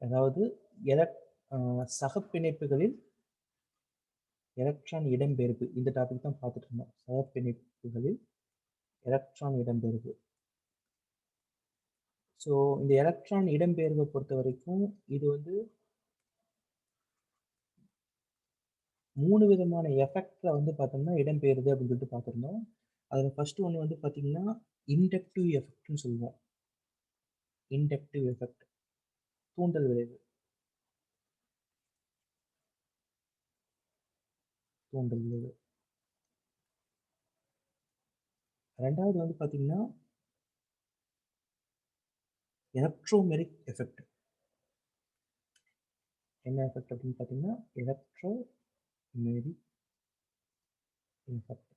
அதாவது சகப்பிணைப்புகளில் எலக்ட்ரான் இடம்பெயர்வு இந்த டாபிக் தான் பார்த்துட்டு இருந்தோம். சகப்பிணைப்புகளில் எலக்ட்ரான் இடம்பெயர்வு. ஸோ இந்த எலக்ட்ரான் இடம்பெயர்வை பொறுத்த வரைக்கும் இது வந்து 3 விதமான எஃபெக்ட்ல வந்து பார்த்தோம்னா இடம்பெயருது அப்படின்னு சொல்லிட்டு பார்த்துருந்தோம். அதில் ஃபர்ஸ்ட் ஒன்று வந்து பார்த்தீங்கன்னா இண்டக்டிவ் எஃபெக்ட்னு சொல்லுவோம். இண்டக்டிவ் எஃபெக்ட், தூண்டல் விளைவு. தூண்டல் விளைவு. ரெண்டாவது வந்து பார்த்தீங்கன்னா எலக்ட்ரோமெரிக் எஃபெக்ட். என்ன எஃபெக்ட் அப்படின்னு பார்த்தீங்கன்னா எலக்ட்ரோமெரிக் எஃபெக்ட்.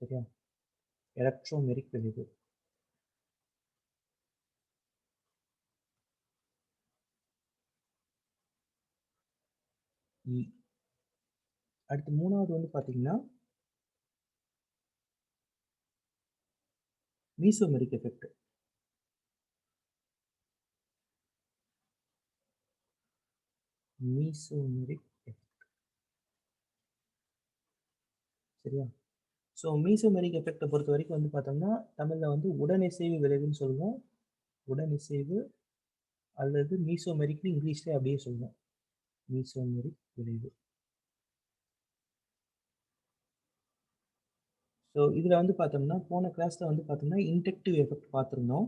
சரியா? எலக்ட்ரோமெரிக் விளைவு. அடுத்து மூணாவது வந்து பார்த்தீங்கன்னா மீசோமெரிக் எஃபெக்ட். Mesomeric effect. சரியா? ஸோ மீசோமெரிக் எஃபெக்டை பொறுத்த வரைக்கும் வந்து பார்த்தோம்னா தமிழில் வந்து உடனிசைவு விளைவுன்னு சொல்லுவோம். உடனிசைவு அல்லது மீசோமெரிக்னு இங்கிலீஷ்லேயே அப்படியே சொல்லுவோம். மீசோமெரிக் விளைவு. ஸோ இதில் வந்து பார்த்தோம்னா போன கிளாஸில் வந்து பார்த்தோம்னா இண்டக்டிவ் எஃபெக்ட் பார்த்துருந்தோம்.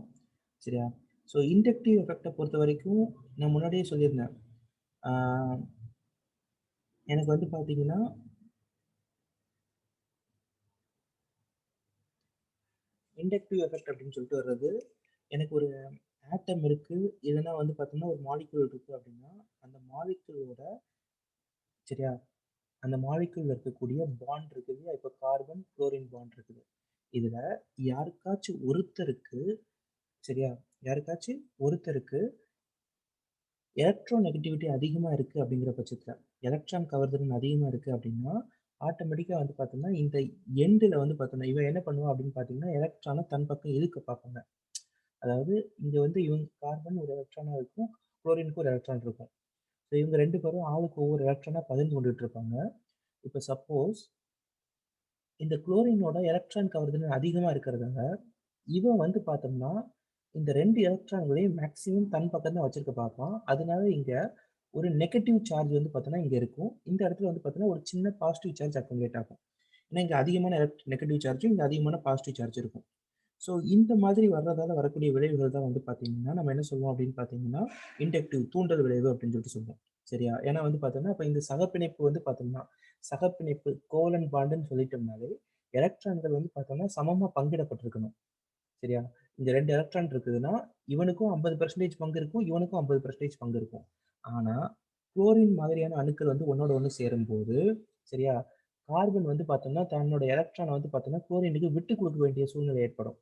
சரியா? ஸோ இண்டக்டிவ் எஃபெக்டை பொறுத்த வரைக்கும் நான் முன்னாடியே சொல்லியிருந்தேன். எனக்கு வந்து பார்த்தீங்கன்னா இண்டக்டிவ் எஃபெக்ட் அப்படின்னு சொல்லிட்டு வர்றது, எனக்கு ஒரு ஆட்டம் இருக்கு, இல்லைன்னா வந்து பார்த்தோம்னா ஒரு மாலிக்யூல் இருக்கு அப்படின்னா அந்த மாலிக்யூலோட சரியா அந்த மாலிக்யூல் இருக்கக்கூடிய பாண்ட் இருக்குது. இப்போ கார்பன் குளோரின் பாண்ட் இருக்குது. இதுல யாருக்காச்சும் ஒருத்தருக்கு சரியா யாருக்காச்சும் ஒருத்தருக்கு எலக்ட்ரோ நெகட்டிவிட்டி அதிகமா இருக்கு அப்படிங்கிற பட்சத்துல எலக்ட்ரான் கவர்திறன் அதிகமா இருக்கு அப்படின்னா ஆட்டோமேட்டிக்கா வந்து பார்த்தோம்னா இந்த எண்டில் வந்து பார்த்தோம்னா இவன் என்ன பண்ணுவான் அப்படின்னு பார்த்தீங்கன்னா எலக்ட்ரானை தன் பக்கம் இழுக்க பார்ப்பாங்க. அதாவது இங்க வந்து இவங்க கார்பன் ஒரு எலக்ட்ரானா இருக்கும், குளோரினுக்கு ஒரு எலக்ட்ரான் இருக்கும். ஸோ இவங்க ரெண்டு பேரும் ஆளுக்கு ஒவ்வொரு எலக்ட்ரானா பகிர்ந்து கொண்டுட்டு இருப்பாங்க. இப்போ சப்போஸ் இந்த குளோரினோட எலக்ட்ரான் கவர்திறன் அதிகமா இருக்கிறதால இவன் வந்து பார்த்தோம்னா இந்த ரெண்டு எலக்ட்ரான்களையும் மேக்சிமம் தன் பக்கம் தான் வச்சிருக்க பார்ப்பான். அதனால இங்க ஒரு நெகட்டிவ் சார்ஜ் வந்து பார்த்தோன்னா இங்க இருக்கும். இந்த இடத்துல வந்து பார்த்தோன்னா ஒரு சின்ன பாசிட்டிவ் சார்ஜ் அக்குமுலேட் ஆகும். ஏன்னா இங்க அதிகமான நெகட்டிவ் சார்ஜும் இங்க அதிகமான பாசிட்டிவ் சார்ஜ் இருக்கும். ஸோ இந்த மாதிரி வர்றதால வரக்கூடிய விளைவுகள் தான் வந்து பார்த்தீங்கன்னா நம்ம என்ன சொல்லுவோம் அப்படின்னு பார்த்தீங்கன்னா இண்டக்டிவ் தூண்டல் விளைவு அப்படின்னு சொல்லிட்டு சொல்லுவோம். சரியா? ஏன்னா வந்து பார்த்தோம்னா இப்போ இந்த சகப்பிணைப்பு வந்து பார்த்தோம்னா சகப்பிணைப்பு கோலன் பாண்டுன்னு சொல்லிட்டோம்னாலே எலக்ட்ரான்கள் வந்து பார்த்தோம்னா சமமாக பங்கிடப்பட்டிருக்கணும். சரியா? இந்த ரெண்டு எலக்ட்ரான் இருக்குதுன்னா இவனுக்கும் 50% பங்கு இருக்கும், இவனுக்கும் 50% பங்கு இருக்கும். ஆனா குளோரின் மாதிரியான அணுக்கள் வந்து ஒன்னோட ஒன்று சேரும்போது சரியா கார்பன் வந்து பார்த்தோம்னா தன்னோட எலக்ட்ரானை வந்து பார்த்தோம்னா குளோரினுக்கு விட்டு கொடுக்க வேண்டிய சூழ்நிலை ஏற்படும்.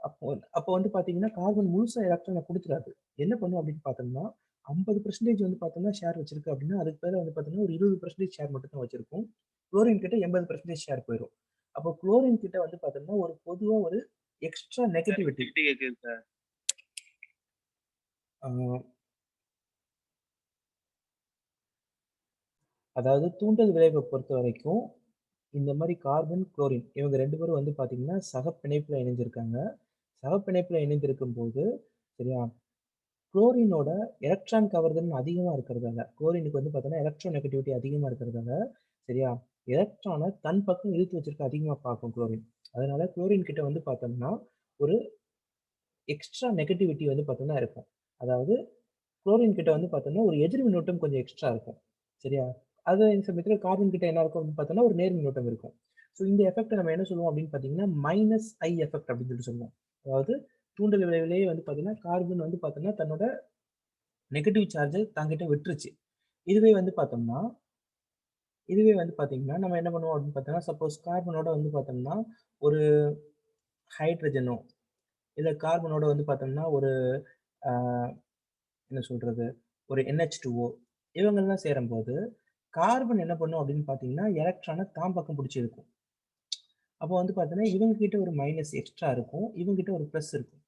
அப்போ அப்போ வந்து பார்த்தீங்கன்னா கார்பன் முழுசா எலக்ட்ரானை கொடுத்துடாது. என்ன பண்ணும் அப்படின்னு பார்த்தோம்னா 50% வந்து பார்த்தோம்னா ஷேர் வச்சிருக்கு அப்படின்னா அதுக்கு பேர் வந்து பார்த்தோம்னா ஒரு 20% ஷேர் மட்டும் தான் வச்சிருக்கும். குளோரின் கிட்ட 80% ஷேர் போயிடும். அப்போ குளோரின் கிட்ட வந்து பார்த்தோம்னா ஒரு பொதுவா ஒரு எக்ஸ்ட்ரா நெகட்டிவிட்டி அதாவது தூண்டல் விளைவை பொறுத்த வரைக்கும் இந்த மாதிரி கார்பன் குளோரின் இவங்க ரெண்டு பேரும் வந்து பார்த்தீங்கன்னா சகப்பிணைப்புல இணைஞ்சிருக்காங்க. சகப்பிணைப்புல இணைந்திருக்கும் போது சரியா குளோரினோட எலக்ட்ரான் கவர்திறன் அதிகமாக இருக்கிறதால குளோரினுக்கு வந்து பார்த்தோன்னா எலக்ட்ரோ நெகட்டிவிட்டி அதிகமாக இருக்கிறதால சரியா எலக்ட்ரானை தன் பக்கம் இழுத்து வச்சிருக்க அதிகமாக பார்க்கும் குளோரின். அதனால குளோரின் கிட்ட வந்து பார்த்தோம்னா ஒரு எக்ஸ்ட்ரா நெகட்டிவிட்டி வந்து பார்த்தோம்னா இருக்கும். அதாவது குளோரின் கிட்ட வந்து பார்த்தோம்னா ஒரு எதிர் மின்னோட்டம் கொஞ்சம் எக்ஸ்ட்ரா இருக்கும். சரியா? அது இந்த சமயத்தில் கார்பன் கிட்ட என்ன இருக்கும் அப்படின்னு பார்த்தோம்னா ஒரு நேர் மின்னோட்டம் இருக்கும். ஸோ இந்த எஃபெக்ட் நம்ம என்ன சொல்லுவோம் அப்படின்னு பார்த்தீங்கன்னா மைனஸ் ஐ எஃபெக்ட் அப்படின்னு சொல்லிட்டு சொல்லுவோம். அதாவது தூண்டல் விளைவிலேயே வந்து பார்த்தீங்கன்னா கார்பன் வந்து பார்த்தோம்னா தன்னோட நெகட்டிவ் சார்ஜை தங்கிட்ட விட்டுருச்சு. இதுவே வந்து பார்த்தோம்னா இதுவே வந்து பார்த்தீங்கன்னா நம்ம என்ன பண்ணுவோம் அப்படின்னு பார்த்தோம்னா சப்போஸ் கார்பனோட வந்து பார்த்தோம்னா ஒரு ஹைட்ரஜனோ இல்லை கார்பனோட வந்து பார்த்தோம்னா ஒரு என்ன சொல்றது ஒரு NH2O இவங்கெல்லாம் சேரும்போது கார்பன் என்ன பண்ணும் அப்படின்னு பார்த்தீங்கன்னா எலக்ட்ரானை தான் பக்கம் பிடிச்சி இருக்கும். அப்போ வந்து பார்த்தீங்கன்னா இவங்க கிட்ட ஒரு மைனஸ் எக்ஸ்ட்ரா இருக்கும், இவங்க கிட்ட ஒரு ப்ளஸ் இருக்கும்.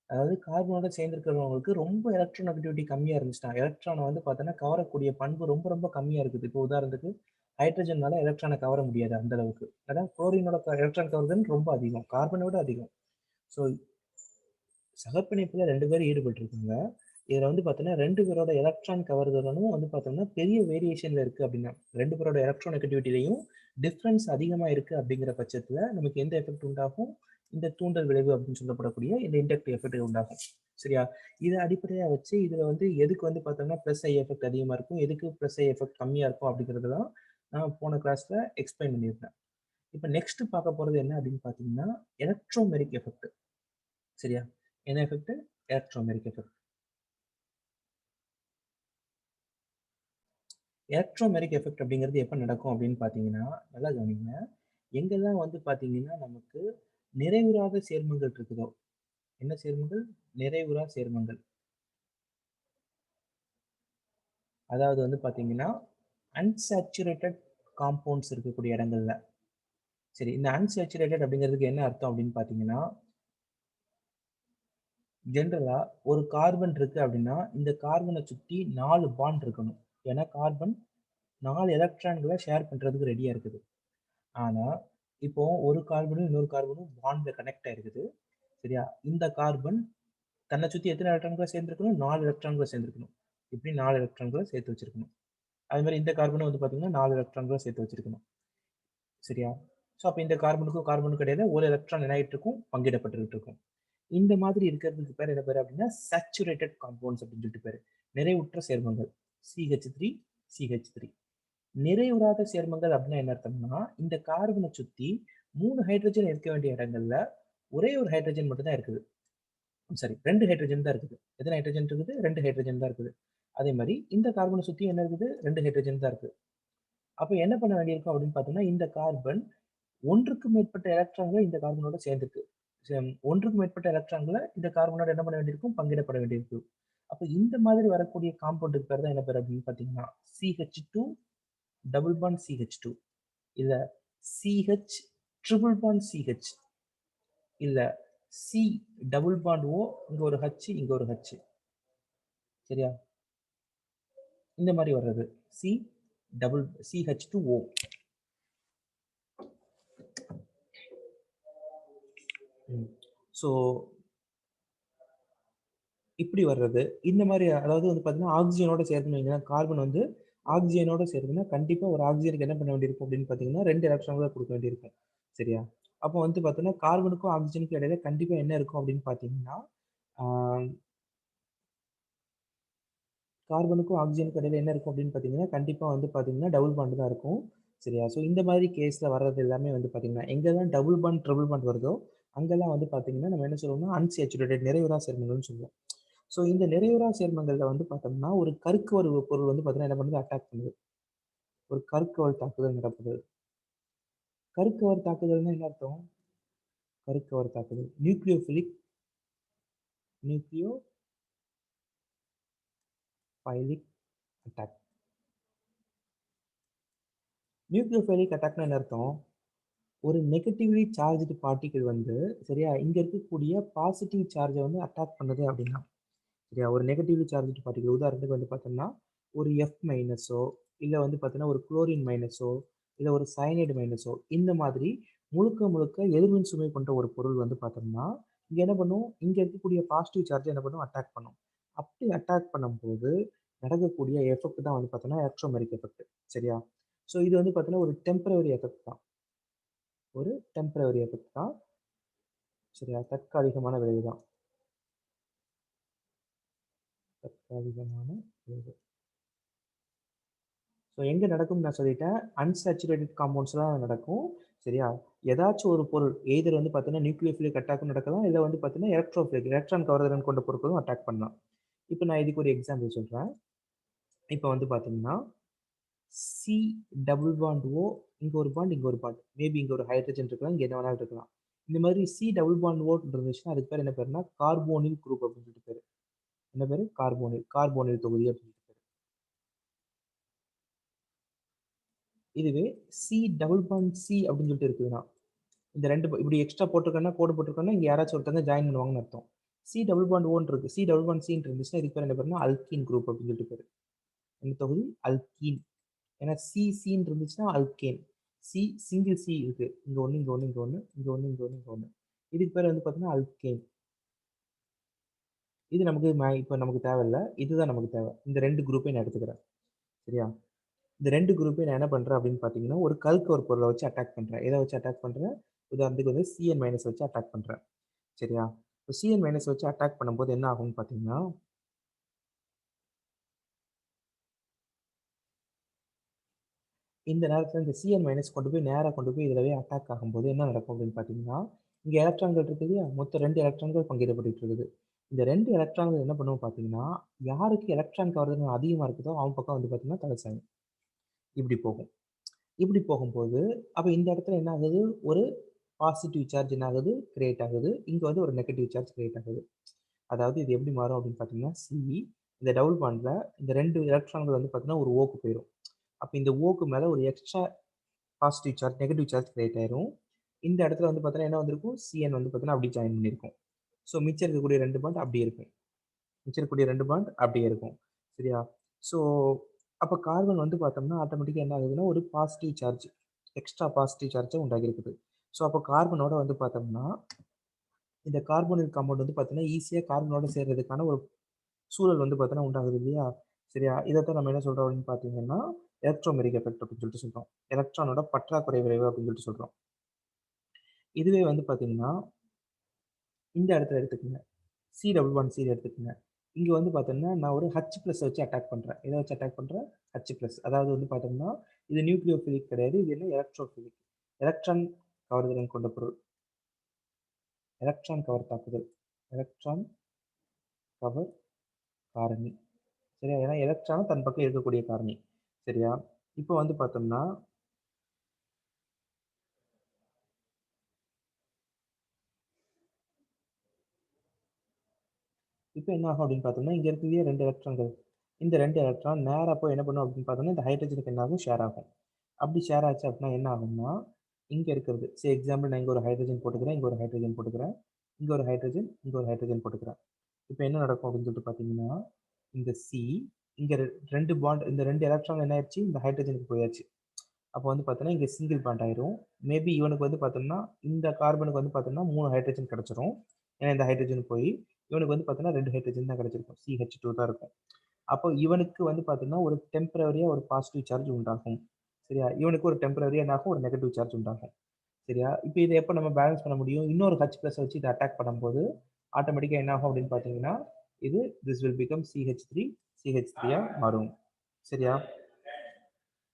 அதாவது கார்பனோட சேர்ந்திருக்கிறவங்களுக்கு ரொம்ப எலக்ட்ரான் நெகட்டிவிட்டி கம்மியா இருந்துச்சுன்னா, எலக்ட்ரானை வந்து பார்த்தோன்னா கவரக்கூடிய பண்பு ரொம்ப ரொம்ப கம்மியா இருக்குது. இப்போ உதாரணத்துக்கு ஹைட்ரஜன்னால எலக்ட்ரானை கவர முடியாது அந்த அளவுக்கு. அதான் குளோரினோட எலக்ட்ரான் கவர்தல் ரொம்ப அதிகம். கார்பனை விட அதிகம். ஸோ சகப்பிணைப்புல 2 பேர் ஈடுபட்டிருக்காங்க. இதுல வந்து பார்த்தீங்கன்னா 2 பேரோட எலக்ட்ரான் கவர்தலும் வந்து பார்த்தோம்னா பெரிய வேரியேஷன்ல இருக்கு அப்படின்னா 2 பேரோட எலக்ட்ரான் நெகட்டிவிட்டிலையும் டிஃப்ரென்ஸ் அதிகமா இருக்கு அப்படிங்கிற பட்சத்துல நமக்கு எந்த எஃபெக்ட் உண்டாகும்? இந்த தூண்டல் விளைவு அப்படின்னு சொல்லப்படக்கூடிய இந்த இண்டக்டிவ் எஃபெக்ட் உண்டாகும். சரியா? இதை அடிப்படையா வச்சு இதுல வந்து எதுக்கு வந்து பார்த்தோம்னா பிளஸ் ஐ எஃபெக்ட் அதிகமா இருக்கும், எதுக்கு பிளஸ் ஐ எஃபெக்ட் கம்மியா இருக்கும் அப்படிங்கிறதெல்லாம் நான் போன கிளாஸ்ல எக்ஸ்பிளைன் பண்ணியிருப்பேன். இப்போ நெக்ஸ்ட் பார்க்க போறது என்ன அப்படின்னு பார்த்தீங்கன்னா எலக்ட்ரோமெரிக் எஃபெக்ட். சரியா? என்ன effect? Electromeric effect. Electromeric effect அப்படிங்கிறது எப்போ நடக்கும் அப்படின்னு பார்த்தீங்கன்னா, நல்லா கவனிங்க. எங்கெல்லாம் வந்து பார்த்தீங்கன்னா நமக்கு நிறைவுறாத சேர்மங்கள் இருக்குதோ, என்ன சேர்மங்கள்? நிறைவுறா சேர்மங்கள். அதாவது வந்து பார்த்தீங்கன்னா, அன்சாச்சுரேட்டட் காம்பவுண்ட்ஸ் இருக்கக்கூடிய இடங்கள்ல. சரி, இந்த அன்சாச்சுரேட்டட் அப்படிங்கிறதுக்கு என்ன அர்த்தம் அப்படின்னு பார்த்தீங்கன்னா, ஜென்ரலா ஒரு கார்பன் இருக்கு அப்படின்னா, இந்த கார்பனை சுத்தி 4 பாண்ட் இருக்கணும். ஏன்னா கார்பன் 4 எலக்ட்ரான்களை ஷேர் பண்றதுக்கு ரெடியா இருக்குது. ஆனா, இப்போ ஒரு கார்பனும் இன்னொரு கார்பனும் பாண்ட்ல கனெக்ட் ஆயிருக்குது. சரியா? இந்த கார்பன் தன்னை சுத்தி எத்தனை எலக்ட்ரான்களை சேர்ந்திருக்கணும்? 4 எலக்ட்ரான்களை சேர்ந்திருக்கணும். இப்படி 4 எலக்ட்ரான்களை சேர்த்து வச்சிருக்கணும். அது மாதிரி இந்த கார்பனும் வந்து பார்த்தீங்கன்னா 4 எலக்ட்ரான்களை சேர்த்து வச்சிருக்கணும். சரியா? ஸோ அப்போ இந்த கார்பனுக்கும் கார்பனுக்கும் இடையில ஒரு எலக்ட்ரான் என்ன ஆயிட்டு இருக்கும்? பங்கிடப்பட்டுக்கிட்டு இருக்கும். இந்த மாதிரி இருக்கிறதுக்கு பேர் என்ன பேர் அப்படின்னா சேச்சுரேட்டட் காம்பவுண்ட்ஸ் அப்படின்னு சொல்லிட்டு பேர். நிறைவுற்ற சேர்மங்கள். CH3 CH3. நிறைவுறாத சேர்மங்கள் அப்படின்னா என்ன அர்த்தம்னா இந்த கார்பனை சுத்தி 3 ஹைட்ரஜன் இருக்க வேண்டிய இடங்கள்ல ஒரே ஒரு ஹைட்ரஜன் மட்டும் தான் இருக்குது. சரி, 2 ஹைட்ரஜன் தான் இருக்குது. எத்தனை ஹைட்ரஜன் இருக்குது? 2 ஹைட்ரஜன் தான் இருக்குது. அதே மாதிரி இந்த கார்பனை சுத்தி என்ன இருக்குது? 2 ஹைட்ரஜன் தான் இருக்கு. அப்ப என்ன பண்ண வேண்டியிருக்கும் அப்படின்னு பார்த்தோம்னா இந்த கார்பன் ஒன்றுக்கு மேற்பட்ட எலக்ட்ரான்களை இந்த கார்பனோட சேர்ந்துருக்கு. ஒன்றுக்கு மேற்பட்ட எலக்ட்ரான்களை இந்த கார்பனோட என்ன பண்ண வேண்டியிருக்கும்? பங்கிடப்பட வேண்டியிருக்கும். அப்ப இந்த மாதிரி வரக்கூடிய காம்பவுண்டுக்கு பேர் தான் என்ன பேர் அப்படின்னு பார்த்தீங்கன்னா CH2 டபுள் பாண்ட் CH2 இல்ல CH ட்ரிபிள் பாண்ட் CH இல்ல C டபுள் பாண்ட் O, இங்க ஒரு H இங்க ஒரு H. சரியா? இந்த மாதிரி வர்றது CH2O. ஸோ இப்படி வர்றது இந்த மாதிரி அதாவது வந்து பார்த்தீங்கன்னா ஆக்சிஜனோட சேர்த்துன்னு வைங்க. கார்பன் வந்து ஆக்சிஜனோட சேர்த்துன்னா கண்டிப்பாக ஒரு ஆக்சிஜனுக்கு என்ன பண்ண வேண்டியிருக்கும் அப்படின்னு பார்த்தீங்கன்னா 2 எலக்ட்ரான்களை கொடுக்க வேண்டியிருக்கும். சரியா? அப்போ வந்து பார்த்தீங்கன்னா கார்பனுக்கும் ஆக்சிஜனுக்கும் இடையில கண்டிப்பாக என்ன இருக்கும் அப்படின்னு பார்த்தீங்கன்னா கார்பனுக்கும் ஆக்சிஜனுக்கும் இடையில என்ன இருக்கும் அப்படின்னு பார்த்தீங்கன்னா கண்டிப்பாக வந்து பார்த்தீங்கன்னா டபுள் பாண்ட் தான் இருக்கும். சரியா? ஸோ இந்த மாதிரி கேஸில் வர்றது எல்லாமே வந்து பார்த்தீங்கன்னா எங்கெல்லாம் டபுள் பாண்ட் ட்ரிபிள் பாண்ட் வருதோ அங்கெல்லாம் வந்து பார்த்தீங்கன்னா நம்ம என்ன சொல்லுவோம்னா அன்சேச்சுரேட்டட் நிறைவுறா சேர்மங்கள்னு சொல்லுவோம். ஸோ இந்த நிறைவுறா சேர்மங்கள்ல வந்து பார்த்தோம்னா ஒரு கருக்கவர் பொருள் வந்து பார்த்தீங்கன்னா என்ன பண்ணுது? அட்டாக் பண்ணுது. ஒரு கருக்கவர் தாக்குதல் நடக்குது. கருக்கவர் தாக்குதல்னா என்ன அர்த்தம்? கருக்கவர் தாக்குதல் நியூக்ளியோஃபிலிக் அட்டாக். நியூக்ளியோஃபிலிக் அட்டாக்னா என்ன அர்த்தம்? ஒரு நெகட்டிவ்லி சார்ஜ்டு பார்ட்டிகிள் வந்து சரியா இங்க இருக்கக்கூடிய பாசிட்டிவ் சார்ஜை வந்து அட்டாக் பண்ணுது அப்படின்னா சரியா ஒரு நெகட்டிவ்லி சார்ஜ்டு பார்ட்டிகிள் உதாரணத்துக்கு வந்து பார்த்தோம்னா ஒரு F மைனஸோ இல்லை வந்து பார்த்தீங்கன்னா ஒரு குளோரின் மைனஸோ இல்லை ஒரு சயனைடு மைனஸோ இந்த மாதிரி முழுக்க முழுக்க எதிர்மின் சுமை கொண்ட ஒரு பொருள் வந்து பார்த்தோம்னா இங்க என்ன பண்ணும்? இங்க இருக்கக்கூடிய பாசிட்டிவ் சார்ஜ் என்ன பண்ணும்? அட்டாக் பண்ணும். அப்படி அட்டாக் பண்ணும்போது நடக்கக்கூடிய எஃபெக்ட் தான் வந்து பார்த்தோம்னா எலக்ட்ரோமெரிக் எஃபெக்ட். சரியா? ஸோ இது வந்து பார்த்தீங்கன்னா ஒரு டெம்பரவரி எஃபெக்ட் தான். ஒரு டெம்பரவரி எஃபெக்ட் தான். சரியா? தற்காலிகமான விளைவு தான். தற்காலிகமான விளைவு. ஸோ எங்கே நடக்கும்னு நான் சொல்லிட்டேன். அன்சாச்சுரேட்டட் காம்பவுண்ட்ஸ்லாம் நடக்கும். சரியா? ஏதாச்சும் ஒரு பொருள் எய்தர் வந்து பார்த்தீங்கன்னா நியூக்ளியோஃபிலிக் அட்டாக்கும் நடக்கலாம், இல்லை வந்து பார்த்தீங்கன்னா எலக்ட்ரோஃபிலிக் எலக்ட்ரான் கவர்திறன் கொண்ட பொருட்களும் அட்டாக் பண்ணலாம். இப்போ நான் இதுக்கு ஒரு எக்ஸாம்பிள் சொல்கிறேன். இப்போ வந்து பார்த்தீங்கன்னா சி டபுள் பாண்ட் ஓ இங்கே ஒரு பாண்ட் இங்கே ஒரு பாண்ட் மேபி இங்கே ஒரு ஹைட்ரஜன் இருக்கலாம், இங்கே என்ன வேணாலும் இருக்கலாம். இந்த மாதிரி சி டபுள் பாண்ட் ஓ இருந்துச்சுன்னா அதுக்கு பேர் என்ன பேருனா கார்போனில் குரூப் அப்படின்னு சொல்லிட்டு பேர். என்ன பேர்? கார்போனில் கார்போனில் தொகுதி அப்படின்னு பேர். இதுவே சி டபுள் பாண்ட் சி அப்படின்னு சொல்லிட்டு இருக்குதுன்னா இந்த ரெண்டு இப்படி எக்ஸ்ட்ரா போட்டிருக்கேன்னா கோடு போட்டிருக்கேன்னா இங்கே யாராச்சும் ஒருத்தங்க ஜாயின் பண்ணுவாங்கன்னு அர்த்தம். சி டபுள் பாண்ட் ஓன் இருக்கு, சி டபுள் பாண்ட் சின்னு இருந்துச்சுன்னா இதுக்கு பேர் என்ன பேருன்னா அல்கீன் குரூப் அப்படின்னு சொல்லிட்டு பேர். இந்த தொகுதி அல்கீன். ஏன்னா சி சின்னு இருந்துச்சுன்னா அல்கேன். சி சிங்கிள் சி இருக்கு, இங்க ஒன்று இங்க ஒன்று இங்க ஒன்று இங்க ஒன்று இங்க ஒன்று இங்க ஒன்று, இதுக்கு பேர் வந்து பார்த்தீங்கன்னா அல்கேன். இது நமக்கு இப்போ நமக்கு தேவையில்லை, இதுதான் நமக்கு தேவை. இந்த ரெண்டு குரூப்பையும் நான் எடுத்துக்கிறேன். சரியா? இந்த ரெண்டு குரூப்பையும் நான் என்ன பண்ணுறேன் அப்படின்னு பார்த்தீங்கன்னா ஒரு கல்க்கு ஒரு பொருளை வச்சு அட்டாக் பண்ணுறேன். எதை வச்சு அட்டாக் பண்ணுறேன்? உதாரணத்துக்கு வந்து சிஎன் மைனஸ் வச்சு அட்டாக் பண்ணுறேன். சரியா? இப்போ சிஎன் மைனஸ் வச்சு அட்டாக் பண்ணும்போது என்ன ஆகும்னு பார்த்தீங்கன்னா இந்த நேரத்தில் இந்த சிஎன் மைனஸ் கொண்டு போய் நேராக கொண்டு போய் இதில் அட்டாக் ஆகும்போது என்ன நடக்கும் அப்படின்னு பார்த்தீங்கன்னா இங்கே எலக்ட்ரான்கள் இருக்குது இல்லையா, மொத்தம் 2 எலக்ட்ரான்கள் பங்கிடப்பட்டு இருக்குது. இந்த 2 எலக்ட்ரான்கள் என்ன பண்ணுவோம் பார்த்தீங்கன்னா யாருக்கு எலக்ட்ரான் கவர்தல் அதிகமாக இருக்குதோ அவன் பக்கம் வந்து பார்த்தீங்கன்னா தலை சாயும். இப்படி போகும். இப்படி போகும்போது அப்போ இந்த இடத்துல என்ன ஆகுது, ஒரு பாசிட்டிவ் சார்ஜ் என்ன ஆகுது, கிரியேட் ஆகுது. இங்கே வந்து ஒரு நெகட்டிவ் சார்ஜ் கிரியேட் ஆகுது. அதாவது இது எப்படி மாறும் அப்படின்னு பார்த்தீங்கன்னா சி இந்த டபுள் பாண்டில் இந்த 2 எலக்ட்ரான்கள் வந்து பார்த்தீங்கன்னா ஒரு ஓக்கு போயிடும். அப்போ இந்த ஓக்கு மேலே ஒரு extra positive charge negative charge create ஆயிரும். இந்த இடத்துல வந்து பார்த்தீங்கன்னா என்ன வந்திருக்கும், சிஎன் வந்து பார்த்தீங்கன்னா அப்படி ஜாயின் பண்ணியிருக்கும். ஸோ மிச்சம் இருக்கக்கூடிய 2 பாண்ட் அப்படியே இருக்கும். மிச்சம் இருக்கக்கூடிய 2 பாண்ட் அப்படியே இருக்கும். சரியா? ஸோ அப்போ கார்பன் வந்து பார்த்தோம்னா ஆட்டோமேட்டிக்காக என்ன ஆகுதுன்னா ஒரு பாசிட்டிவ் சார்ஜ் எக்ஸ்ட்ரா பாசிட்டிவ் சார்ஜை உண்டாகி இருக்குது. ஸோ அப்போ கார்பனோட வந்து பார்த்தோம்னா இந்த கார்போனிக் காம்பவுண்ட் வந்து பார்த்தீங்கன்னா ஈஸியாக கார்பனோட சேர்றதுக்கான ஒரு சூழல் வந்து பார்த்தீங்கன்னா உண்டாகுது இல்லையா? சரியா? இதைத்தான் நம்ம என்ன சொல்கிறோம் அப்படின்னு பார்த்தீங்கன்னா எலக்ட்ரோமெரிக் எஃபெக்ட் அப்படின்னு சொல்லிட்டு சொல்கிறோம். எலக்ட்ரானோட பற்றாக்குறை விளைவு அப்படின்னு சொல்லிட்டு சொல்கிறோம். இதுவே வந்து பார்த்தீங்கன்னா இந்த இடத்துல எடுத்துக்கோங்க, சி டபுள் ஒன் சி எடுத்துக்கோங்க. இங்கே வந்து பார்த்தோம்னா நான் ஒரு ஹச் ப்ளஸ் வச்சு அட்டாக் பண்ணுறேன். எதை வச்சு அட்டாக் பண்ணுறேன்? H plus. அதாவது வந்து பார்த்தோம்னா இது நியூக்ளியோஃபிலிக் கிடையாது, இது என்ன எலக்ட்ரோஃபிலிக். எலக்ட்ரான் கவர்திறன் கொண்ட பொருள். எலக்ட்ரான் கவர் தாக்குதல், எலக்ட்ரான் கவர் காரணி. சரியா? ஏன்னா எலக்ட்ரான் தன் பக்கம் இருக்கக்கூடிய காரணி. சரியா? இப்போ வந்து பார்த்தோம்னா இப்போ என்ன ஆகும் அப்படின்னு பார்த்தோம்னா இங்கே இருக்கக்கூடிய 2 எலக்ட்ரான்கள், இந்த 2 எலக்ட்ரான் நேராக போய் என்ன பண்ணும் அப்படின்னு பார்த்தோம்னா இந்த ஹைட்ரஜனுக்கு என்ன ஆகும், ஷேர் ஆகும். அப்படி ஷேர் ஆச்சு அப்படின்னா என்ன ஆகும்னா இங்கே இருக்கிறது சரி எக்ஸாம்பிள் நான் இங்கே ஒரு ஹைட்ரஜன் போட்டுக்கிறேன், இங்கே ஒரு ஹைட்ரஜன் போட்டுக்கிறேன், இங்கே ஒரு ஹைட்ரஜன், இங்கே ஒரு ஹைட்ரஜன் போட்டுக்கிறேன். இப்போ என்ன நடக்கும் அப்படின்னு சொல்லிட்டு பார்த்தீங்கன்னா இந்த சி இங்கே 2 பாண்ட், இந்த 2 எலக்ட்ரான் என்ன ஆயிடுச்சு, இந்த ஹைட்ரஜனுக்கு போயாச்சு. அப்போ வந்து பார்த்தோன்னா இங்கே சிங்கிள் பாண்ட் ஆயிரும். மேபி இவனுக்கு வந்து பார்த்தோம்னா இந்த கார்பனுக்கு வந்து பார்த்தோம்னா 3 ஹைட்ரஜன் கிடச்சிரும். ஏன்னா இந்த ஹைட்ரஜன் போய் இவனுக்கு வந்து பார்த்தோன்னா 2 ஹைட்ரஜன் தான் கிடச்சிருக்கும், CH2 தான் இருக்கும். அப்போ இவனுக்கு வந்து பார்த்தோம்னா ஒரு டெம்பரவரியாக ஒரு பாசிட்டிவ் சார்ஜ் உண்டாகும். சரியா? இவனுக்கு ஒரு டெம்பரவரியாக என்ன ஆகும், ஒரு நெகட்டிவ் சார்ஜ் உண்டாகும். சரியா? இப்போ இதை எப்போ நம்ம பேலன்ஸ் பண்ண முடியும், இன்னொரு ஹச் ப்ளஸ் வச்சு இதை அட்டாக் பண்ணும்போது ஆட்டோமேட்டிக்காக என்ன ஆகும் அப்படின்னு பார்த்தீங்கன்னா இது திஸ் வில் பிகம் CH3 மாறும். சரியா?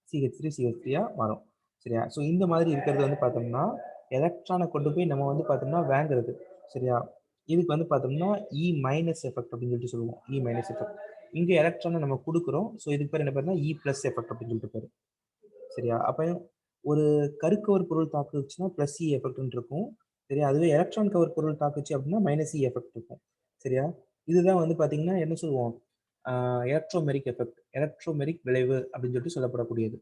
CH3 மாறும். சரியா? ஸோ இந்த மாதிரி இருக்கிறது வந்து பார்த்தோம்னா எலக்ட்ரானை கொண்டு போய் நம்ம வந்து பார்த்தோம்னா வாங்குறது. சரியா? இதுக்கு வந்து பார்த்தோம்னா இ மைனஸ் எஃபெக்ட் அப்படின்னு சொல்லிட்டு சொல்லுவோம். E minus effect. இங்கே எலக்ட்ரானை நம்ம கொடுக்குறோம். ஸோ இதுக்கு பேர் என்ன பேருனா இ ப்ளஸ் எஃபெக்ட் அப்படின்னு சொல்லிட்டு பேர். சரியா? அப்போ ஒரு கருக்கவர் பொருள் தாக்குச்சுன்னா ப்ளஸ் இ எஃபெக்ட்னு இருக்கும். சரியா? அதுவே எலக்ட்ரான் கவர் பொருள் தாக்குச்சு அப்படின்னா மைனஸ் இ எஃபெக்ட் இருக்கும். சரியா? இதுதான் வந்து பார்த்தீங்கன்னா என்ன சொல்லுவோம், எலக்ட்ரோமெரிக் எஃபெக்ட், எலக்ட்ரோமெரிக் விளைவு அப்படின்னு சொல்லிட்டு சொல்லப்படக்கூடியது.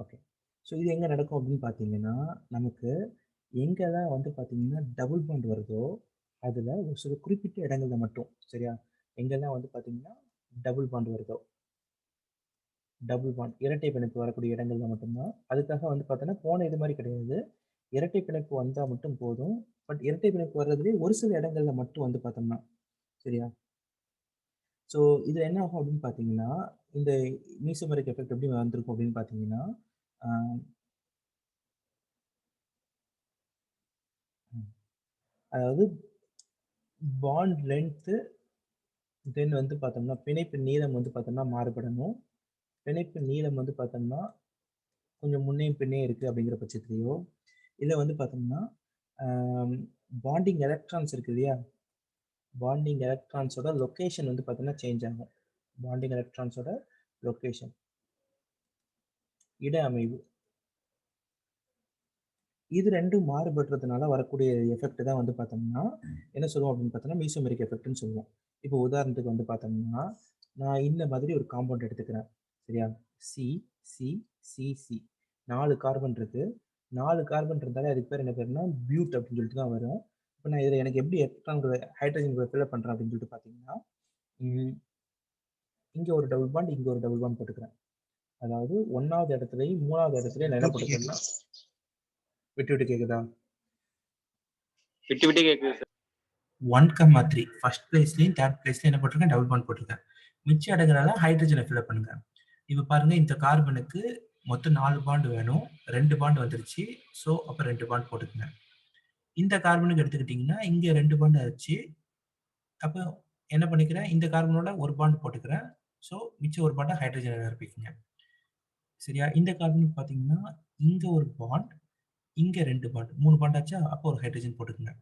ஓகே. ஸோ இது எங்கே நடக்கும் அப்படின்னு பார்த்தீங்கன்னா நமக்கு எங்கெல்லாம் வந்து பார்த்தீங்கன்னா டபுள் பாண்ட் வருதோ அதில் ஒரு சில குறிப்பிட்ட இடங்கள்ல மட்டும். சரியா? எங்கெல்லாம் வந்து பார்த்தீங்கன்னா டபுள் பாண்ட் வருதோ, டபுள் பாண்ட் இரட்டை பிணைப்பு வரக்கூடிய இடங்கள்ல மட்டும்தான். அதுக்காக வந்து பார்த்தோன்னா போன இது மாதிரி கிடையாது, இரட்டை பிணைப்பு வந்தால் மட்டும் போதும். பட் இரட்டை பிணைப்பு வர்றதுலேயே ஒரு சில இடங்கள்ல மட்டும் வந்து பார்த்தோம்னா. சரியா? ஸோ இதில் என்ன ஆகும் அப்படின்னு பார்த்தீங்கன்னா இந்த மீசோமெரிக் எஃபெக்ட் எப்படி வந்திருக்கும் அப்படின்னு பார்த்தீங்கன்னா அதாவது பாண்ட் லென்த்து தென் வந்து பார்த்தோம்னா பிணைப்பு நீளம் வந்து பார்த்தோம்னா மாறுபடணும். பிணைப்பு நீளம் வந்து பார்த்தோம்னா கொஞ்சம் முன்னையும் பின்னே இருக்குது அப்படிங்கிற பட்சத்துலையோ இல்லை வந்து பார்த்தோம்னா பாண்டிங் எலக்ட்ரான்ஸ் இருக்கு இல்லையா, பாண்டிங் எலக்ட்ரான்ஸோட லொக்கேஷன் வந்து பார்த்தோம்னா சேஞ்ச் ஆகும். பாண்டிங் எலக்ட்ரான்ஸோட லொக்கேஷன், இட அமைவு, இது ரெண்டும் மாறுபடுறதுனால வரக்கூடிய எஃபெக்ட் தான் வந்து பார்த்தோம்னா என்ன சொல்லுவோம் அப்படின்னு பார்த்தோம்னா மீசோமெரிக் எஃபெக்ட்னு சொல்லுவோம். இப்போ உதாரணத்துக்கு வந்து பார்த்தோம்னா நான் இந்த மாதிரி ஒரு காம்பவுண்ட் எடுத்துக்கிறேன். சரியா? C C C C 4 carbon இருக்கு. 4 கார்பன் இருந்தாலே அதுக்கு பேர் என்ன பேருனா பியூட் அப்படின்னு சொல்லிட்டு தான் வரும். இப்போ நான் இதில் எனக்கு எப்படி எலக்ட்ரான் ஹைட்ரஜன் ஃபில்அப் பண்ணுறேன் அப்படின்னு சொல்லிட்டு பார்த்தீங்கன்னா, இங்கே ஒரு டபுள் பாண்ட், இங்கே ஒரு டபுள் பாண்ட் போட்டுக்கிறேன். அதாவது 1வது இடத்துலையும் 3வது இடத்துலையும் நான் என்ன போட்டுக்கிறேன்னா, விட்டு விட்டு கேட்குதா? விட்டு விட்டு கேட்குது சார். 1,3 ஃபர்ஸ்ட் பிளேஸ்லையும் தேர்ட் பிளேஸ்லையும் என்ன போட்டிருக்கேன், டபுள் பாண்ட் போட்டிருக்கேன். மிச்ச இடங்களால ஹைட்ரஜனை ஃபில்அப் பண்ணுங்க. இப்போ பாருங்க, இந்த கார்பனுக்கு மொத்தம் 4 பாண்ட் வேணும், 2 பாண்ட் வந்துருச்சு. ஸோ அப்போ 2 பாண்ட் போட்டுக்கங்க. இந்த கார்பனுக்கு எடுத்துக்கிட்டிங்கன்னா இங்கே 2 பாண்ட் ஆச்சு. அப்போ என்ன பண்ணிக்கிறேன், இந்த கார்பனோட ஒரு பாண்ட் போட்டுக்கிறேன். ஸோ மிச்சம் ஒரு பாண்டை ஹைட்ரஜனை நிரப்பிக்கங்க. சரியா? இந்த கார்பனுக்கு பார்த்தீங்கன்னா இங்கே ஒரு பாண்ட், இங்கே 2 பாண்ட், 3 பாண்ட் ஆச்சா? அப்போ ஒரு ஹைட்ரஜன் போட்டுக்கங்க.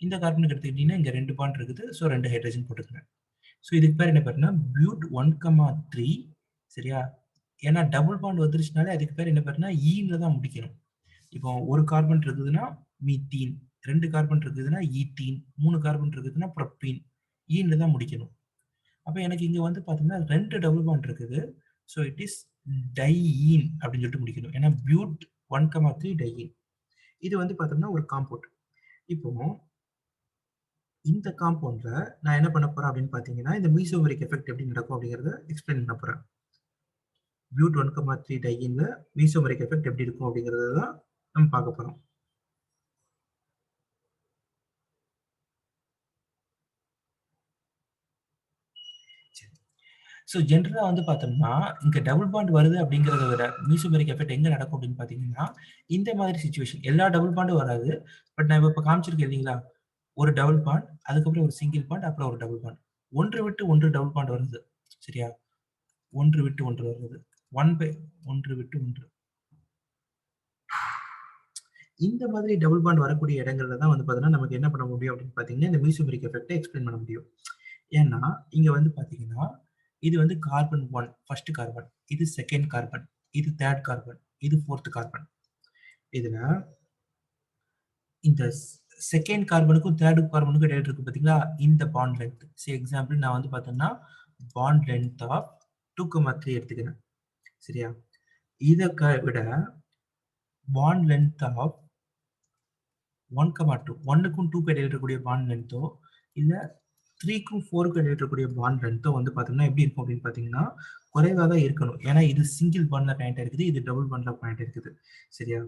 இந்த கார்பனுக்கு எடுத்துக்கிட்டிங்கன்னா இங்கே 2 பாண்ட் இருக்குது. ஸோ 2 ஹைட்ரஜன் போட்டுக்கங்க. ஸோ இதுக்கு பேர் என்ன பேருன்னா பியூட் 1,3. சரியா? ஏன்னா டபுள் பாண்ட் வந்துருச்சுனாலே அதுக்கு பேர் என்ன பேருன்னா ஈன்ல தான் முடிக்கணும். இப்போ ஒரு கார்பன் இருக்குதுன்னா மீத்தீன், 2 கார்பன் இருக்குதுன்னா ஈத்தீன், 3 கார்பன் இருக்குதுன்னா ப்ரொப்பீன், ஈன்ல தான் முடிக்கணும். அப்போ எனக்கு இங்கே வந்து பார்த்தீங்கன்னா 2 டபுள் பாண்ட் இருக்குது. ஸோ இட் இஸ் டைஈன் அப்படின்னு சொல்லிட்டு முடிக்கணும். ஏன்னா பியூட் 1,3 டைஈன். இது வந்து பார்த்தோம்னா ஒரு காம்பவுண்ட். இப்போ இந்த காம்பவுண்ட்ல நான் என்ன பண்ண போறேன் அப்படின்னு பார்த்தீங்கன்னா, இந்த மீசோமெரிக் எஃபெக்ட் எப்படி நடக்கும் அப்படிங்கிறத எக்ஸ்பிளைன் பண்ண போறேன். பியூட் 1,3 டையின்ல மீசோமெரிக் எஃபெக்ட் எப்படி இருக்கும் அப்படிங்கிறத தான் நம்ம பார்க்க போறோம். ஸோ ஜென்ரலாக வந்து பார்த்தோம்னா இங்கே டபுள் பாண்ட் வருது அப்படிங்கிறத விட மீசோமெரிக் எஃபெக்ட் எங்கே நடக்கும் அப்படின்னு பார்த்தீங்கன்னா, இந்த மாதிரி சுச்சுவேஷன் எல்லா டபுள் பாண்டும் வராது. பட் நான் இப்போ காமிச்சிருக்கேன் இல்லைங்களா, ஒரு டபுள் பாண்ட், அதுக்கப்புறம் ஒரு சிங்கிள் பாண்ட், அப்புறம் ஒரு டபுள் பாண்ட், ஒன்று விட்டு ஒன்று டபுள் பாண்ட் வருது. சரியா? ஒன்று விட்டு ஒன்று வருது, 1/1 விட்டு 1. இந்த மாதிரி டபுள் பாண்ட் வரக்கூடிய இடங்கள்ல தான் வந்து பார்த்தீங்கன்னா நமக்கு என்ன பண்ண முடியும் அப்படின்னு பார்த்தீங்கன்னா, இந்த மீசோமெரிக் எஃபெக்ட்டை எக்ஸ்பிளைன் பண்ண முடியும். ஏன்னா இங்க வந்து பார்த்தீங்கன்னா இது வந்து கார்பன் 1 ஃபர்ஸ்ட் கார்பன், இது செகண்ட் கார்பன், இது தேர்ட் கார்பன், இது ஃபோர்த் கார்பன். இதுல இந்த செகண்ட் கார்பனுக்கும் தேர்ட் கார்பனுக்கும் இடையில இருக்கு பார்த்தீங்களா, இந்த பாண்ட் லென்த். சரி, எக்ஸாம்பிள் நான் வந்து பார்த்தோம்னா பாண்ட் லென்த் ஆஃப் 2,3 எடுத்துக்கிறேன். சரியா? இதை விட பாண்ட் லென்த் ஆஃப் 1,2, 1க்கும் 2க்கும் இடையில இருக்கக்கூடிய பாண்ட் லென்த்தோ இல்ல 3க்கும் 4க்கும் இடையில இருக்கக்கூடிய பாண்ட் லென்த்தோ வந்து பார்த்தோம்னா எப்படி இருக்கும் அப்படின்னு பார்த்தீங்கன்னா குறைவாக தான் இருக்கணும். ஏன்னா இது சிங்கிள் பாண்ட்ல கனெக்ட் இருக்குது, இது டபுள் பாண்ட்ல கனெக்ட் இருக்குது. சரியா?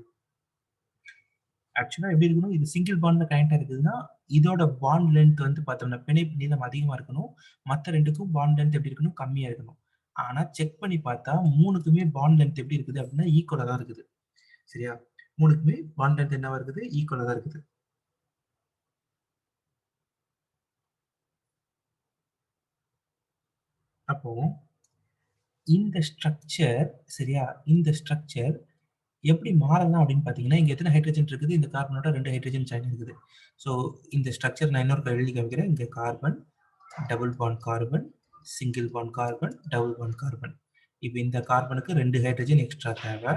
ஆக்சுவலா எப்படி இருக்கணும், இது சிங்கிள் பாண்ட்ல கனெக்ட் இருக்குதுன்னா இதோட பாண்ட் லென்த் வந்து பார்த்தோம்னா பிணைப்பு நீளம் அதிகமா இருக்கணும், மற்ற ரெண்டுக்கும் பாண்ட் லென்த் எப்படி இருக்கணும், கம்மியா இருக்கணும். ஆனா செக் பண்ணி பார்த்தா 3க்குமே பாண்ட் லென்த் எப்படி இருக்குது அப்படின்னா ஈக்குவலா தான் இருக்குது. சரியா? 3க்குமே பாண்ட் லென்த் என்னவா இருக்குது, ஈக்குவலா தான் இருக்குது. அப்போ இந்த ஸ்ட்ரக்சர், சரியா, இந்த ஸ்ட்ரக்சர் எப்படி மாறலாம் அப்படின்னு பார்த்தீங்கன்னா, இங்க எத்தனை ஹைட்ரஜன் இருக்குது, இந்த கார்பனோட 2 ஹைட்ரஜன் ஜாயின் இருக்குது. ஸோ இந்த ஸ்ட்ரக்சர் நான் இன்னொரு எழுதி காமிக்கிறேன். இங்க carbon, double bond carbon, single bond carbon, double bond carbon. இப்போ இந்த கார்பனுக்கு 2 ஹைட்ரஜன் எக்ஸ்ட்ரா தேவை,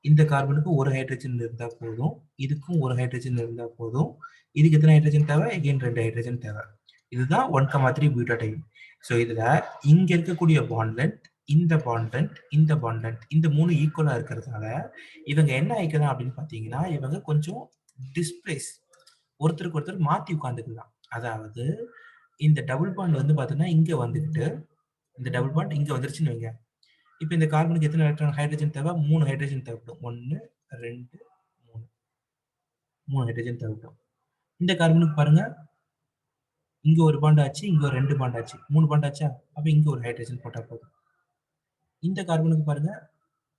இந்த கார்பனுக்கு 1 ஹைட்ரஜன் இருந்தா போதும், இதுக்கும் 1 ஹைட்ரஜன் இருந்தா போதும். இதுக்கு எத்தனை ஹைட்ரஜன் தேவை, எகைன் 2 ஹைட்ரஜன் தேவை. இதுதான் 1,3 பியூட்டாடைன். ஸோ இதுல இங்க இருக்கக்கூடிய பாண்ட் லென்த், இந்த பாண்ட் லென்த், இந்த பாண்ட் லென்த், இந்த 3 ஈக்குவலா இருக்கிறதுனால இவங்க என்ன ஆயிக்கலாம் அப்படின்னு பாத்தீங்கன்னா, இவங்க கொஞ்சம் டிஸ்பிளேஸ், ஒருத்தருக்கு ஒருத்தர் மாத்தி உட்காந்துக்கலாம். அதாவது இந்த டபுள் பாண்ட் வந்து பாத்தீங்கன்னா இங்க வந்துட்டு, இந்த டபுள் பாண்ட் இங்க வந்துருச்சுன்னு வைங்க. இப்போ இந்த கார்பனுக்கு எத்தனை எலக்ட்ரான் ஹைட்ரஜன் தேவை, 3 ஹைட்ரஜன் தேவைப்படும். 1 2 3 3 ஹைட்ரஜன் தேவைப்படும். இந்த கார்பனுக்கு பாருங்க, இங்க ஒரு பாண்ட் ஆச்சு, இங்க ஒரு 2 பாண்ட் ஆச்சு, 3 பாண்ட் ஆச்சா? அப்ப இங்க ஒரு ஹைட்ரஜன் போட்டா போதும். இந்த கார்பனுக்கு பாருங்க,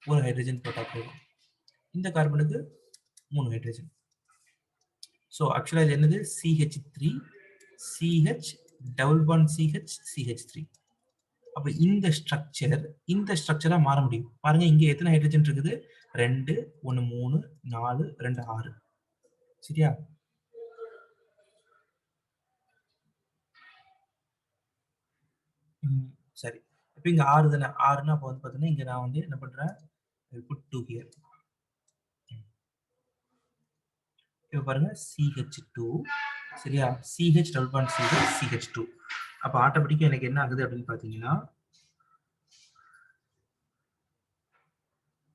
ஒரு ஹைட்ரஜன் போட்டா போதும். இந்த கார்பனுக்கு 3 ஹைட்ரஜன். ஸோ ஆக்சுவலா இது என்னது, CH3 CH double bond CH CH3. அப்ப இந்த ஸ்ட்ரக்சரா மாற முடியும். பாருங்க, இங்க எத்தனை ஹைட்ரஜன் இருக்குது, 2 1 3 4 2 6. சரியா? சரி, இப்போ இங்க 6 தானே, 6னா அப்போ வந்து பார்த்தீங்கன்னா இங்க நான் வந்து என்ன பண்றேன், put 2 here. இப்போ பாருங்க CH2, சரியா, CH double bond CH CH2. அப்போ ஆட்டோமேட்டிக்கா எனக்கு என்ன ஆகுது அப்படின்னு பார்த்தீங்கன்னா,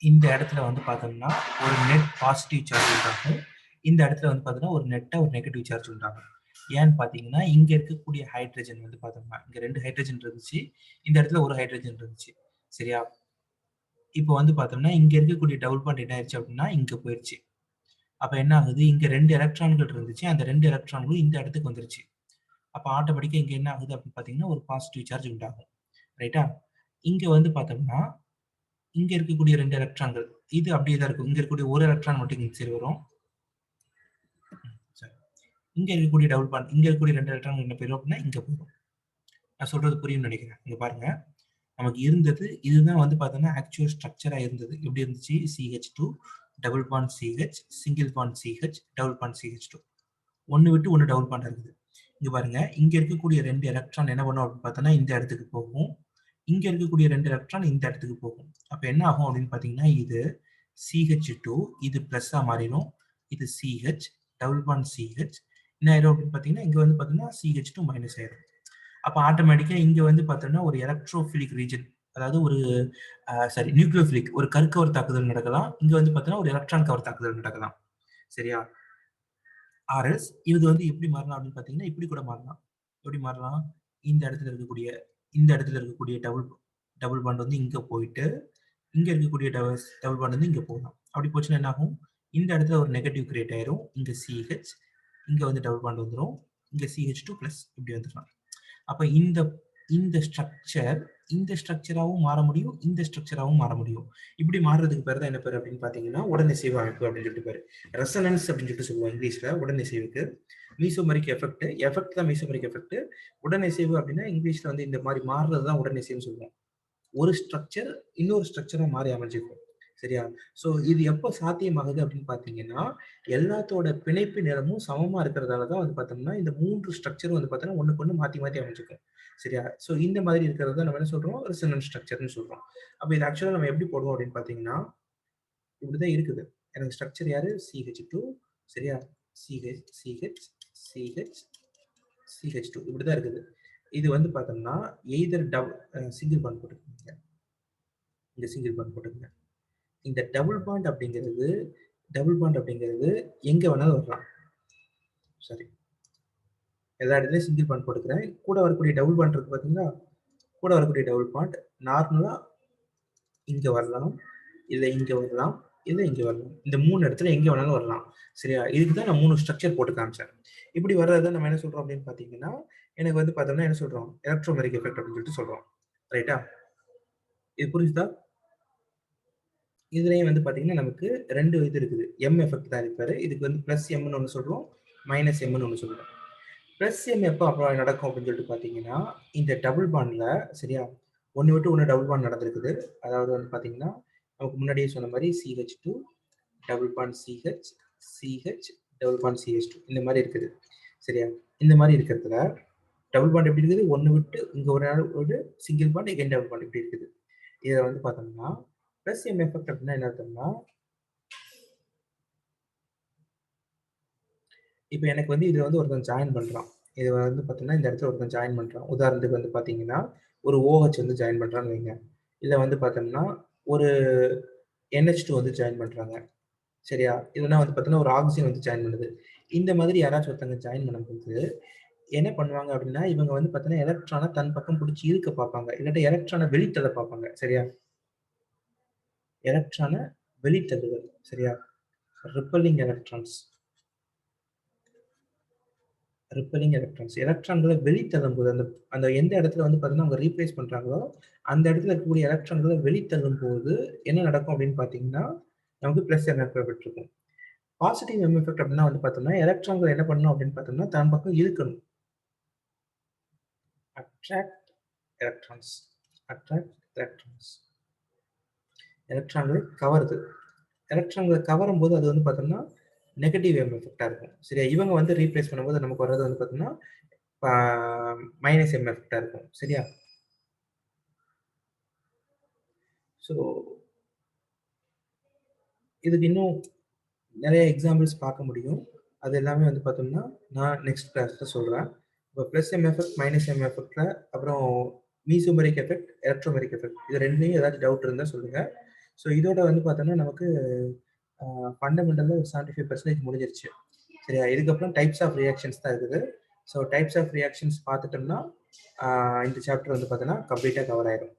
இந்த இடத்துல வந்து பார்த்தோம்னா ஒரு நெட் பாசிட்டிவ் சார்ஜ் உண்டாகும், இந்த இடத்துல வந்து பார்த்தீங்கன்னா ஒரு நெட்டா ஒரு நெகட்டிவ் சார்ஜ் உண்டாகும். ஏன்னு பார்த்தீங்கன்னா, இங்க இருக்கக்கூடிய ஹைட்ரஜன் வந்து பார்த்தோம்னா, இங்க 2 ஹைட்ரஜன் இருந்துச்சு. இந்த இடத்துல ஒரு ஹைட்ரஜன் இருந்துச்சு. சரியா? இப்போ வந்து பார்த்தோம்னா, இங்க இருக்கக்கூடிய டபுள் பாண்ட் என்ன ஆயிருச்சு அப்படின்னா, இங்க போயிருச்சு. அப்ப என்ன ஆகுது? இங்க 2 எலக்ட்ரான்கள் இருந்துச்சு. அந்த 2 எலக்ட்ரான்களும் இந்த இடத்துக்கு வந்துருச்சு. அப்ப ஆட்டோமேட்டிக்கா இங்க என்ன ஆகுது அப்படின்னு பார்த்தீங்கன்னா, ஒரு பாசிட்டிவ் சார்ஜ் உண்டாகும். ரைட்டா? இங்க வந்து பார்த்தோம்னா, இங்க இருக்கக்கூடிய 2 எலக்ட்ரான்கள், இது அப்படியே தான் இருக்கும். இங்க இருக்கக்கூடிய ஒரு எலக்ட்ரான் மட்டும் இங்க சரி வரும். சரி. இங்க இருக்கக்கூடிய டபுள் பாண்ட், இங்க இருக்கக்கூடிய 2 எலக்ட்ரான்கள் என்ன போயிரும் அப்படின்னா, இங்க போயிரும். நான் சொல்றது புரியும்னு நினைக்கிறேன். இங்க பாருங்க. நமக்கு இருந்தது இதுதான் வந்து பார்த்தோம்னா, ஆக்சுவல் ஸ்ட்ரக்சரா இருந்தது. எப்படி இருந்துச்சு? CH2 double bond CH, single bond CH, double bond CH2. ஒண்ணு விட்டு ஒண்ணு டபுள் பாண்ட் இருக்குது. இங்க பாருங்க, இங்க இருக்கக்கூடிய 2 எலக்ட்ரான் என்ன பண்ணும் அப்படின்னு பார்த்தோம்னா, இந்த இடத்துக்கு போகும். இங்க இருக்கக்கூடிய 2 எலக்ட்ரான் இந்த இடத்துக்கு போகும். அப்ப என்ன ஆகும் அப்படின்னு பார்த்தீங்கன்னா, இது CH2 இது பிளஸ்ஸா மாறிடும். இது CH டபுள் பாண்ட் CH என்ன ஆயிரும் அப்படின்னு பார்த்தீங்கன்னா, இங்க வந்து பார்த்தீங்கன்னா CH2 மைனஸ் ஆயிரும். அப்ப ஆட்டோமேட்டிக்கா இங்க வந்து பார்த்தோம்னா ஒரு எலக்ட்ரோஃபிலிக் ரீஜன், அதாவது ஒரு சாரி நியூக்ளியோஃபிலிக் ஒரு கருக்கவர் தாக்குதல் நடக்கலாம். இங்க வந்து பார்த்தோம்னா ஒரு எலக்ட்ரான் கவர் தாக்குதல் நடக்கலாம். சரியா? ஆர்எல்ஸ் இது வந்து எப்படி மாறலாம் அப்படின்னு பார்த்தீங்கன்னா, இப்படி கூட மாறலாம். எப்படி மாறலாம்? இந்த இடத்துல இருக்கக்கூடிய டபுள் டபுள் பாண்ட் வந்து இங்க போயிட்டு, இங்க இருக்கக்கூடிய டபுள் பாண்ட் வந்து இங்க போகலாம். அப்படி போச்சுன்னா என்ன ஆகும்? இந்த இடத்துல ஒரு நெகட்டிவ் கிரியேட் ஆயிரும். இங்க CH, இங்க வந்து டபுள் பாண்ட் வந்துரும். இங்க CH2 பிளஸ் இப்படி வந்துரும். அப்ப இந்த இந்த ஸ்ட்ரக்சர் இந்த ஸ்ட்ரக்சராவும் மாற முடியும், இந்த ஸ்ட்ரக்சராவும் மாற முடியும். இப்படி மாறுறதுக்கு பேர் தான் என்ன பேர் அப்படின்னு பார்த்தீங்கன்னா, உடனிசைவு அமைப்பு அப்படின்னு சொல்லிட்டு பேரு. ரெசனன்ஸ் அப்படின்னு சொல்லிட்டு சொல்லுவோம் இங்கிலீஷ்ல உடனிசைவுக்கு. மீசோமெரிக் எஃபெக்ட், எஃபெக்ட் தான் மீசோமெரிக் எஃபெக்ட். உடனிசைவு அப்படின்னா இங்கிலீஷ்ல வந்து இந்த மாதிரி மாறுறது தான் உடனிசைவுன்னு சொல்லுவோம். ஒரு ஸ்ட்ரக்சர் இன்னொரு ஸ்ட்ரக்சரா மாறி அமைஞ்சிருக்கும். சரியா? ஸோ இது எப்போ சாத்தியமாகுது அப்படின்னு பார்த்தீங்கன்னா, எல்லாத்தோட பிணைப்பு நிறமும் சமமா இருக்கிறதால தான் வந்து பார்த்தோம்னா, இந்த 3 ஸ்ட்ரக்சரும் வந்து பார்த்தோம்னா, ஒண்ணுக்கு ஒண்ணு மாத்தி மாத்தி அமைஞ்சிருக்கும். சரியா? ஸோ இந்த மாதிரி இருக்கிறத தான் நம்ம என்ன சொல்றோம்? ரெசோனன்ஸ் ஸ்ட்ரக்சர்ன்னு சொல்றோம். அப்ப இது ஆக்சுவலா நம்ம எப்படி போடுவோம் அப்படின்னு பார்த்தீங்கன்னா, இப்படிதான் இருக்குது. எனக்கு ஸ்ட்ரக்சர் யாரு? CH2 சரியா? CH, CH, CH, CH2 இப்படிதான் இருக்குது. இது வந்து பார்த்தோம்னா, எய்தர் சிங்கிள் பாண்ட் போட்டுக்கோங்க. இங்க சிங்கிள் பாண்ட் போட்டுக்கங்க. இந்த டபுள் பாண்ட் அப்படிங்கிறது எங்க வேணாலும் வரலாம். சரி. எல்லா இடத்துலயும் சிங்கிள் பாண்ட் போட்டுக்கிறேன். கூட வரக்கூடிய டபுள் பாண்ட் இருக்கு பார்த்தீங்களா? கூட வரக்கூடிய டபுள் பாண்ட் நார்மலா இங்க வரலாம், இல்ல இங்க வரலாம், இல்ல இங்க வரலாம். இந்த 3 இடத்துல எங்க வேணாலும் வரலாம். சரியா? இதுக்கு தான் நான் 3 ஸ்ட்ரக்சர் போட்டு காமிச்சேன். இப்படி வர்றத நம்ம என்ன சொல்றோம் அப்படின்னு பார்த்தீங்கன்னா, எனக்கு வந்து பார்த்தோம்னா என்ன சொல்றோம்? எலக்ட்ரோமெரிக் எஃபெக்ட் அப்படின்னு சொல்லிட்டு சொல்றோம். ரைட்டா? இது புரிஞ்சுதா? இதுலயும் வந்து பார்த்தீங்கன்னா, நமக்கு 2 இது இருக்குது. எஃபெக்ட் தான் இருப்பாரு. இதுக்கு வந்து பிளஸ் எம்ன்னு ஒண்ணு சொல்றோம். மைனஸ் எம்ன்னு ஒண்ணு சொல்றோம். பிளஸ் எம் எப்போ அப்புறம் நடக்கும் அப்படின்னு சொல்லிட்டு பார்த்தீங்கன்னா, இந்த டபுள் பாண்ட்ல சரியா? ஒண்ணு விட்டு ஒண்ணு டபுள் பாண்ட் நடந்திருக்குது. அதாவது வந்து பார்த்தீங்கன்னா, நமக்கு முன்னாடியே சொன்ன மாரி CH2 double bond CH, CH double bond CH2 இந்த மாரி இருக்குது. சரியா? இந்த மாரி இருக்கிறதுல டபுள் பாண்ட் எப்படி இருக்குது? ஒண்ணு விட்டு இங்க ஒரு single bond, again double bond இப்படி இருக்குது. இத வந்து பார்த்தோம்னா, பிளஸ் எம் எஃபெக்ட் அப்படின்னா என்ன அர்த்தம்னா, இப்ப எனக்கு வந்து இதுல வந்து ஒருத்தன் ஜாயின் பண்றான். இது வந்து பார்த்தீங்கன்னா, இந்த இடத்துல ஒருத்தன் ஜாயின் பண்றான். உதாரணத்துக்கு வந்து பார்த்தீங்கன்னா, ஒரு OH வந்து ஜாயின் பண்றான்னு வைங்க. இல்ல வந்து பார்த்தோம்னா, ஒரு NH2 வந்து ஜாயின் பண்றாங்க. சரியா? இல்லன்னா வந்து பார்த்தீங்கன்னா, ஒரு ஆக்ஸிஜன் வந்து ஜாயின் பண்ணுது. இந்த மாதிரி யாராச்சும் ஒருத்தங்க ஜாயின் பண்ணும்போது, என்ன பண்ணுவாங்க அப்படின்னா, இவங்க வந்து பார்த்தீங்கன்னா, எலக்ட்ரான தன் பக்கம் புடிச்சு இழுக்க பார்ப்பாங்க. இல்லாட்டி எலக்ட்ரான வெளித்தள்ள பார்ப்பாங்க. சரியா? எலக்ட்ரான வெளித்தள்ளுதல். சரியா? Repelling electrons. Repelling electrons. எலக்ட்ரான்கள வெளித்தள்ளும்போது, அந்த அந்த எந்த இடத்துல வந்து பார்த்தீங்கன்னா, அவங்க ரீப்ளேஸ் பண்றாங்களோ, அந்த இடத்துல இருக்கக்கூடிய எலக்ட்ரான்கள வெளித்தள்ளும்போது என்ன நடக்கும் அப்படின்னு பார்த்தீங்கன்னா, நமக்கு பிளஸ் எம் எஃபெக்ட் இருக்கும். பாசிட்டிவ் எம் எஃபெக்ட் அப்படின்னா வந்து பார்த்தோம்னா, எலக்ட்ரான்கள் என்ன பண்ணணும் அப்படின்னு பார்த்தோம்னா, தன் பக்கம் இழுக்கணும். Attract electrons. Attract electrons. எலக்ட்ரான்களை கவருது. எலக்ட்ரான்கள கவரும்போது அது வந்து பார்த்தோம்னா, நெகட்டிவ் எம் எஃபெக்ட்டா இருக்கும். சரியா? இவங்க வந்து ரீப்ளேஸ் பண்ணும்போது நமக்கு வர்றது வந்து பார்த்தீங்கன்னா, ஆ மைனஸ் எம் எஃபெக்ட்டா இருக்கும். சரியா? ஸோ, இதுக்கு இன்னும் நெறைய எக்ஸாம்பிள்ஸ் பார்க்க முடியும். அது எல்லாமே வந்து பார்த்தோம்னா, நான் நெக்ஸ்ட் கிளாஸ்ல சொல்றேன். இப்போ plus M effect, minus M எஃபெக்ட்ல அப்புறம் மீசோமெரிக் எஃபெக்ட், எலக்ட்ரோமெரிக் எஃபெக்ட் இது 2லயும் ஏதாச்சும் டவுட் இருந்தா சொல்லுங்க. ஸோ இதோட வந்து பார்த்தோம்னா, நமக்கு ஃபண்டமெண்டலில் ஒரு 75% முடிஞ்சிருச்சு. சரியா? இதுக்கப்புறம் டைப்ஸ் ஆஃப் ரியாக்ஷன்ஸ் தான் இருக்குது. ஸோ டைப்ஸ் ஆஃப் ரியாக்ஷன்ஸ் பார்த்துட்டோம்னா இந்த சாப்டர் வந்து பார்த்தீங்கன்னா கம்ப்ளீட்டாக கவர் ஆயிடும்.